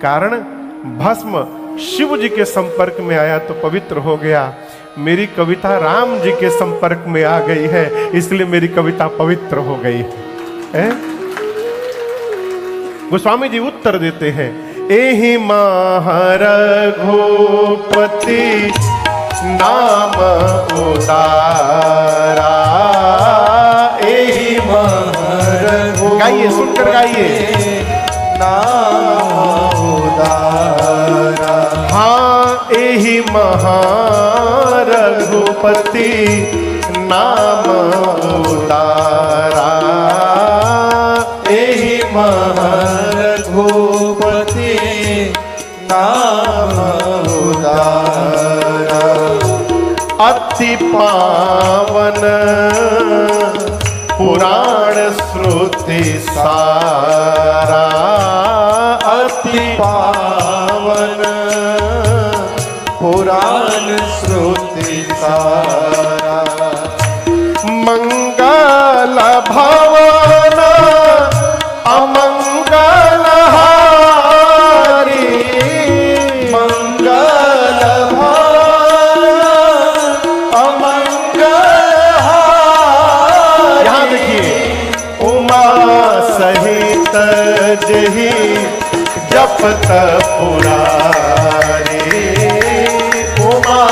कारण भस्म शिव जी के संपर्क में आया तो पवित्र हो गया। मेरी कविता राम जी के संपर्क में आ गई है, इसलिए मेरी कविता पवित्र हो गई है। गोस्वामी जी उत्तर देते हैं, एहि महारघुपति नाम उदारा। एहि महारघुपति, गाइए, सुनकर गाइए। नाम उदारा, हाँ एहि महारघुपति नाम उदारा। एहि महारघुपति नाम उदारा। अति पावन पुराण श्रुति सारा। अति पावन पुराण श्रुति सारा। मंगल भवन अमंगल हारी। मंगल भवन अमंगल हारी। यहां देखिए, उमा सहित जही जपत पुरारी। उमा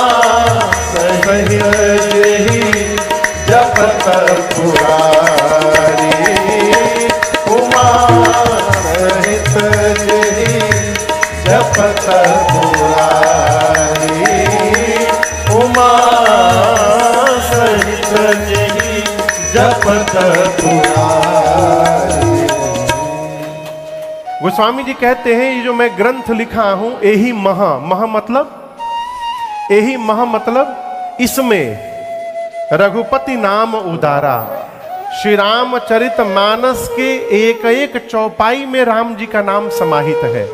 सहित जही जपत पुरारी। उमा सहित जही जपत पुरारी। उमा सहित जही जपत पुरारी। गोस्वामी जी कहते हैं, ये जो मैं ग्रंथ लिखा हूं, यही महा मतलब इसमें रघुपति नाम उदारा। श्री रामचरित मानस के एक एक चौपाई में राम जी का नाम समाहित है,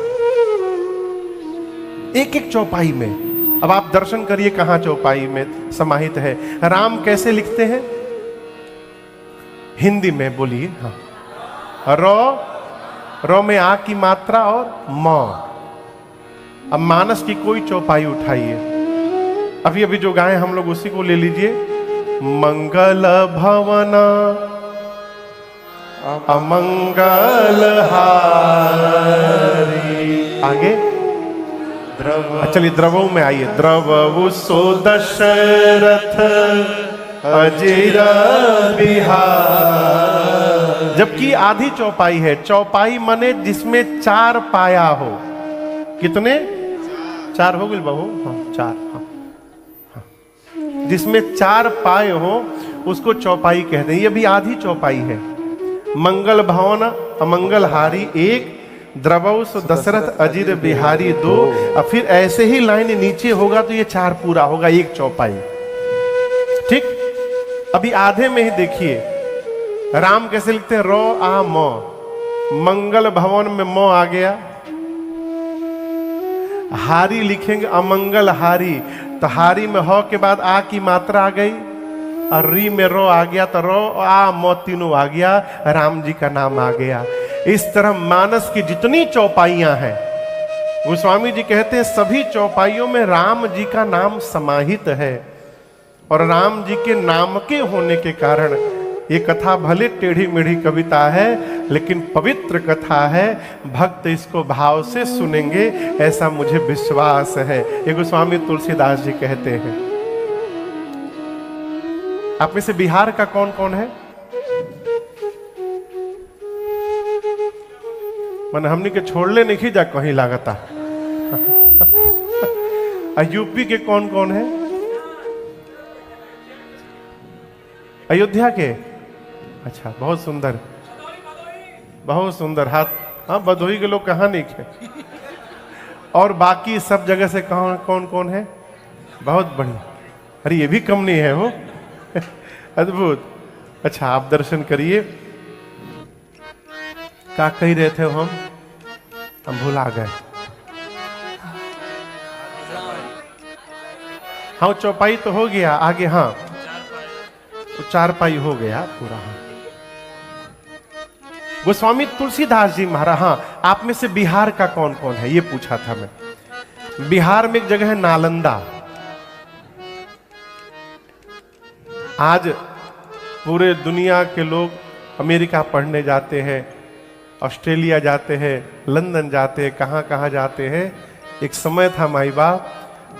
एक एक चौपाई में। अब आप दर्शन करिए कहां चौपाई में समाहित है। राम कैसे लिखते हैं? हिंदी में बोलिए। हाँ, रो में आ की मात्रा और म। अब मानस की कोई चौपाई उठाइए, अभी जो गाए हम लोग उसी को ले लीजिए। मंगल भवन अमंगल हारी। आगे चलिए, द्रवों में आइए। द्रवउ सो दशरथ अजिर बिहार। जबकि आधी चौपाई है। चौपाई मने जिसमें चार पाया हो। कितने? चार हो गए बहू? हाँ, चार। हाँ, हाँ। जिसमें चार पाए हो उसको चौपाई कहते हैं। ये भी आधी चौपाई है। मंगल भवन अमंगल हारी एक, द्रवउ सो दशरथ अजिर बिहारी दो। और फिर ऐसे ही लाइन नीचे होगा तो ये चार पूरा होगा, एक चौपाई। ठीक, अभी आधे में ही देखिए राम कैसे लिखते हैं। रो आ म। मंगल भवन में म आ गया। हारी लिखेंगे अमंगल हारी, तो हारी में ह के बाद आ की मात्रा आ गई और री में रो आ गया, तो रो आ म तीनों आ गया, राम जी का नाम आ गया। इस तरह मानस की जितनी चौपाइयां हैं, गोस्वामी जी कहते हैं सभी चौपाइयों में राम जी का नाम समाहित है। और राम जी के नाम के होने के कारण ये कथा भले टेढ़ी मेढ़ी कविता है, लेकिन पवित्र कथा है। भक्त इसको भाव से सुनेंगे, ऐसा मुझे विश्वास है। ये गोस्वामी तुलसीदास जी कहते हैं। आप में से बिहार का कौन कौन है? मन हमनी के छोड़ले नहीं जा कहीं लागता। यूपी के कौन कौन है? अयोध्या के? अच्छा, बहुत सुंदर, बहुत सुंदर। हाथ, हाँ, भदोही के लोग कहाँ नहीं थे। और बाकी सब जगह से कौन कौन है? बहुत बढ़िया। अरे ये भी कम नहीं है हो। अद्भुत। अच्छा, आप दर्शन करिए। क्या कह रहे थे हम भुला गए। हाँ, चौपाई तो हो गया आगे। हाँ, तो चार पाई हो गया पूरा। गोस्वामी तुलसीदास जी महाराज, हाँ, आप में से बिहार का कौन कौन है ये पूछा था मैं। बिहार में एक जगह है नालंदा। आज पूरे दुनिया के लोग अमेरिका पढ़ने जाते हैं, ऑस्ट्रेलिया जाते हैं, लंदन जाते हैं, कहां कहां जाते हैं। एक समय था माई बाप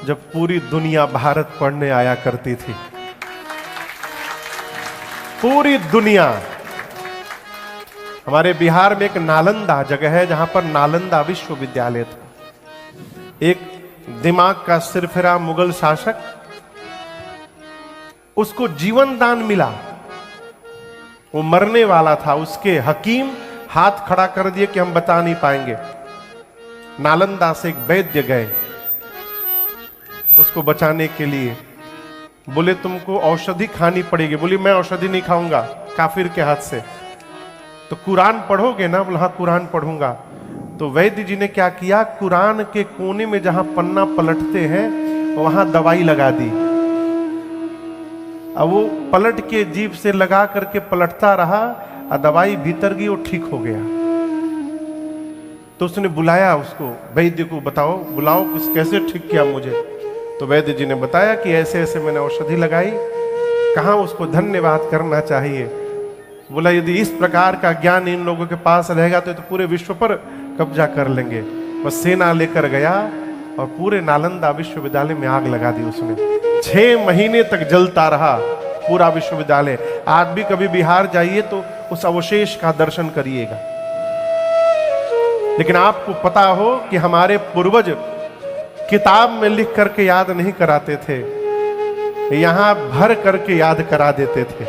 जब पूरी दुनिया भारत पढ़ने आया करती थी, पूरी दुनिया। हमारे बिहार में एक नालंदा जगह है जहां पर नालंदा विश्वविद्यालय था। एक दिमाग का सिरफिरा मुगल शासक, उसको जीवन दान मिला, वो मरने वाला था। उसके हकीम हाथ खड़ा कर दिए कि हम बता नहीं पाएंगे। नालंदा से एक वैद्य गए उसको बचाने के लिए। बोले तुमको औषधि खानी पड़ेगी। बोली मैं औषधि नहीं खाऊंगा काफिर के हाथ से। तो कुरान पढ़ोगे ना? बोला हाँ कुरान पढ़ूंगा। तो वैद्य जी ने क्या किया, कुरान के कोने में जहां पन्ना पलटते हैं वहां दवाई लगा दी। अब वो पलट के जीभ से लगा करके पलटता रहा और दवाई भीतर गई, वो ठीक हो गया। तो उसने बुलाया उसको, वैद्य को बताओ, बुलाओ कैसे ठीक किया मुझे। तो वैद्य जी ने बताया कि ऐसे ऐसे मैंने औषधि लगाई। कहाँ उसको धन्यवाद करना चाहिए। बोला यदि इस प्रकार का ज्ञान इन लोगों के पास रहेगा तो पूरे विश्व पर कब्जा कर लेंगे। बस सेना लेकर गया और पूरे नालंदा विश्वविद्यालय में आग लगा दी उसने। 6 महीने तक जलता रहा पूरा विश्वविद्यालय। आज भी कभी बिहार जाइए तो उस अवशेष का दर्शन करिएगा। लेकिन आपको पता हो कि हमारे पूर्वज किताब में लिख करके याद नहीं कराते थे, यहां भर करके याद करा देते थे।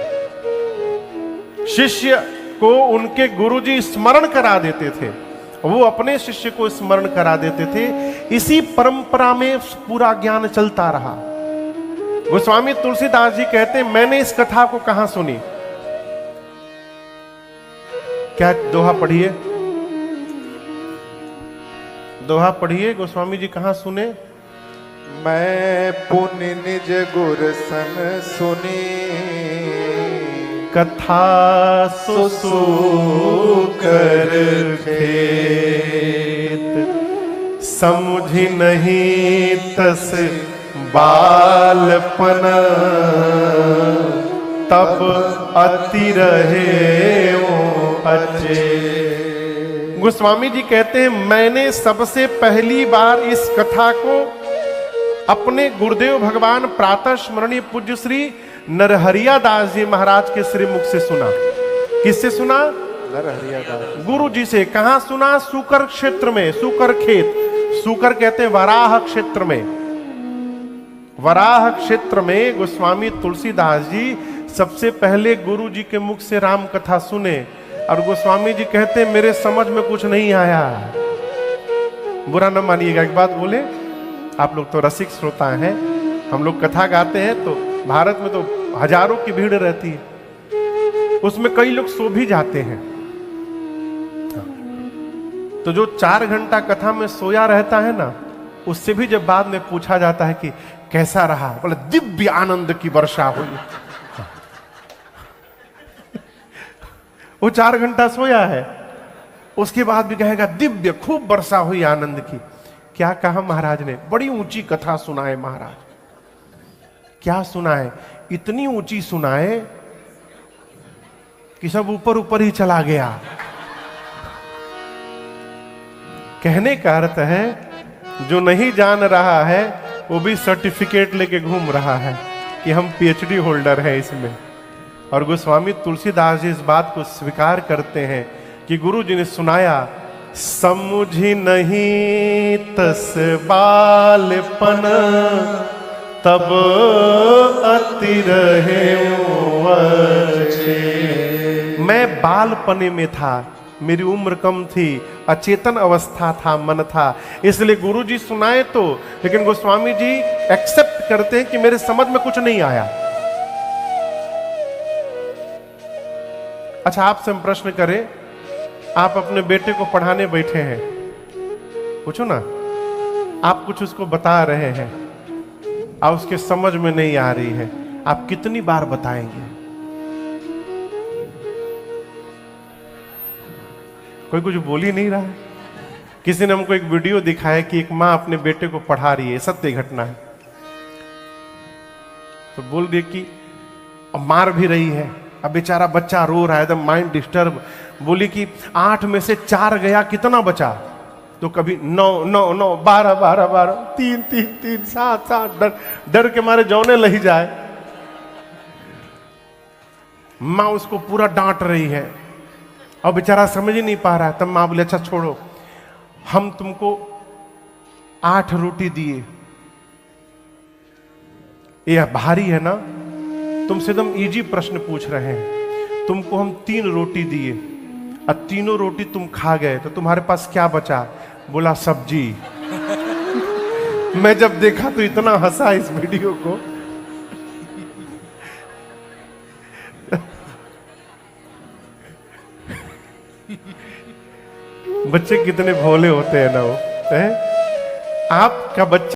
शिष्य को उनके गुरुजी स्मरण करा देते थे, वो अपने शिष्य को स्मरण करा देते थे। इसी परंपरा में पूरा ज्ञान चलता रहा। गोस्वामी तुलसीदास जी कहते हैं मैंने इस कथा को कहां सुनी। क्या दोहा पढ़िए, दोहा पढ़िए। गोस्वामी जी कहां सुने? मैं पुनि निज गुर सन सुनी, कथा सुसूकर खेत, समझी नहीं तस बालपन, तब अति रहे वो अच्छे। गोस्वामी जी कहते हैं मैंने सबसे पहली बार इस कथा को अपने गुरुदेव भगवान प्रातः स्मरणीय पूज्य श्री नरहरिया दास जी महाराज के श्रीमुख से सुना। किससे सुना? नरहरिया दास गुरु जी से। कहां सुना? सूकर क्षेत्र में, सूकर खेत। सूकर कहते हैं वराह क्षेत्र में। वराह क्षेत्र में गोस्वामी तुलसीदास जी सबसे पहले गुरु जी के मुख से राम कथा सुने। और गोस्वामी जी कहते मेरे समझ में कुछ नहीं आया। बुरा न मानिएगा, एक बात बोले, आप लोग तो रसिक श्रोता हैं, हम लोग कथा गाते हैं तो भारत में तो हजारों की भीड़ रहती है, उसमें कई लोग सो भी जाते हैं। तो जो 4 घंटा कथा में सोया रहता है ना, उससे भी जब बाद में पूछा जाता है कि कैसा रहा, बोले दिव्य आनंद की वर्षा हुई। वो 4 घंटा सोया है, उसके बाद भी कहेगा दिव्य खूब वर्षा हुई आनंद की। क्या कहा महाराज ने? बड़ी ऊंची कथा सुनाए महाराज। क्या सुनाए? इतनी ऊंची सुनाए कि सब ऊपर ऊपर ही चला गया। कहने का अर्थ है जो नहीं जान रहा है वो भी सर्टिफिकेट लेके घूम रहा है कि हम पीएचडी होल्डर हैं इसमें। और गोस्वामी तुलसीदास जी इस बात को स्वीकार करते हैं कि गुरु जी ने सुनाया, समझी नहीं तस बालपन, तब अति रहे अच्छे। मैं बालपने में था, मेरी उम्र कम थी, अचेतन अवस्था था, मन था, इसलिए गुरु जी सुनाए तो। लेकिन गोस्वामी जी एक्सेप्ट करते हैं कि मेरे समझ में कुछ नहीं आया। अच्छा, आपसे हम प्रश्न करें, आप अपने बेटे को पढ़ाने बैठे हैं, पूछो ना, आप कुछ उसको बता रहे हैं और उसके समझ में नहीं आ रही है, आप कितनी बार बताएंगे? कोई कुछ बोल ही नहीं रहा है। किसी ने हमको एक वीडियो दिखाया कि एक माँ अपने बेटे को पढ़ा रही है, सत्य घटना है, तो बोल रही कि मार भी रही है, अब बेचारा बच्चा रो रहा है, एकदम माइंड डिस्टर्ब। बोली कि 8 में से 4 गया, कितना बचा? तो कभी 9 9 9 12 12 12 3 3 3 7 7, डर के मारे जौने लही जाए। माँ उसको पूरा डांट रही है और बेचारा समझ ही नहीं पा रहा है। तब माँ बोले अच्छा छोड़ो, हम तुमको 8 रोटी दिए, यह भारी है ना, तुमसे एकदम इजी प्रश्न पूछ रहे हैं। तुमको हम 3 रोटी दिए और तीनों रोटी तुम खा गए, तो तुम्हारे पास क्या बचा? बोला सब्जी। मैं जब देखा तो इतना हंसा इस वीडियो को। बच्चे कितने भोले होते हैं ना वो, आपका बच्चा